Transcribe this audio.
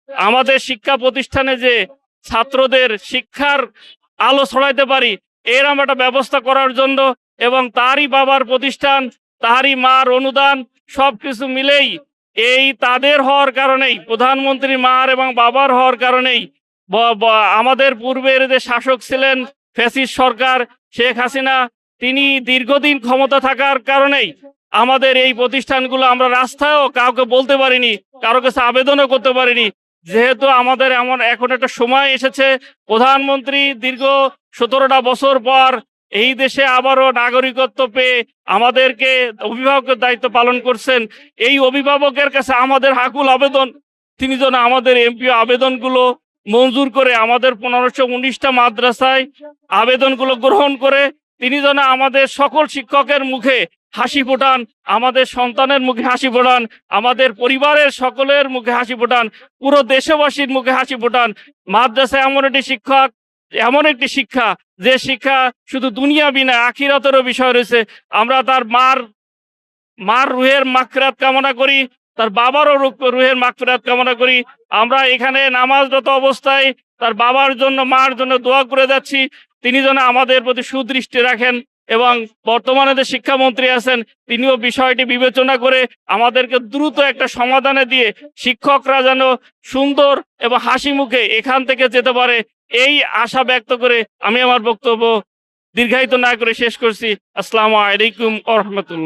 আমাদের শিক্ষা প্রতিষ্ঠানে যে ছাত্রদের শিক্ষার আলো ছড়াইতে পারি এরকম একটা ব্যবস্থা করার জন্য, এবং তারই বাবার প্রতিষ্ঠান, তারই মার অনুদান সবকিছু মিলেই এই তাদের হওয়ার কারণেই, প্রধানমন্ত্রী মার এবং বাবার হওয়ার কারণেই আমাদের পূর্বের যে শাসক ছিলেন ফ্যাসিস্ট সরকার শেখ হাসিনা, তিনি দীর্ঘদিন ক্ষমতা থাকার কারণেই আমাদের এই প্রতিষ্ঠানগুলো আমরা রাস্তায়ও কাউকে বলতে পারিনি, কারো কাছে আবেদনও করতে পারিনি। যেহেতু আমাদের এমন এখন একটা সময় এসেছে, প্রধানমন্ত্রী দীর্ঘ 17টা বছর পর এই দেশে আবারও নাগরিকত্ব পেয়ে আমাদেরকে অভিভাবকের দায়িত্ব পালন করছেন। এই অভিভাবকের কাছে আমাদের আকুল আবেদন, তিনি যেন আমাদের এমপিও আবেদনগুলো মঞ্জুর করে আমাদের 1519টা মাদ্রাসায় আবেদনগুলো গ্রহণ করে তিনি যেন আমাদের সকল শিক্ষকের মুখে হাসি ফোটান, আমাদের সন্তানের মুখে হাসি ফোটান, আমাদের পরিবারের সকলের মুখে হাসি ফোটান, পুরো দেশবাসীর মুখে হাসি ফোটান। মাদ্রাসা এমন একটি শিক্ষা যে শিক্ষা শুধু দুনিয়াবি না, আখিরাতেরও বিষয় রয়েছে। আমরা তার মার রুহের মাগফিরাত কামনা করি, তার বাবারও রুহের মাগফিরাত কামনা করি। আমরা এখানে নামাজরত অবস্থায় তার বাবার জন্য মার জন্য দোয়া করে যাচ্ছি, তিনি যেন আমাদের প্রতি সুদৃষ্টি রাখেন, এবং বর্তমানে যে শিক্ষামন্ত্রী আছেন তিনিও বিষয়টি বিবেচনা করে আমাদেরকে দ্রুত একটা সমাধানে দিয়ে শিক্ষকরা যেন সুন্দর এবং হাসি মুখে এখান থেকে যেতে পারে, এই আশা ব্যক্ত করে আমি আমার বক্তব্য দীর্ঘায়িত না করে শেষ করছি। আসসালামু আলাইকুম ওয়া রাহমাতুল্লাহ।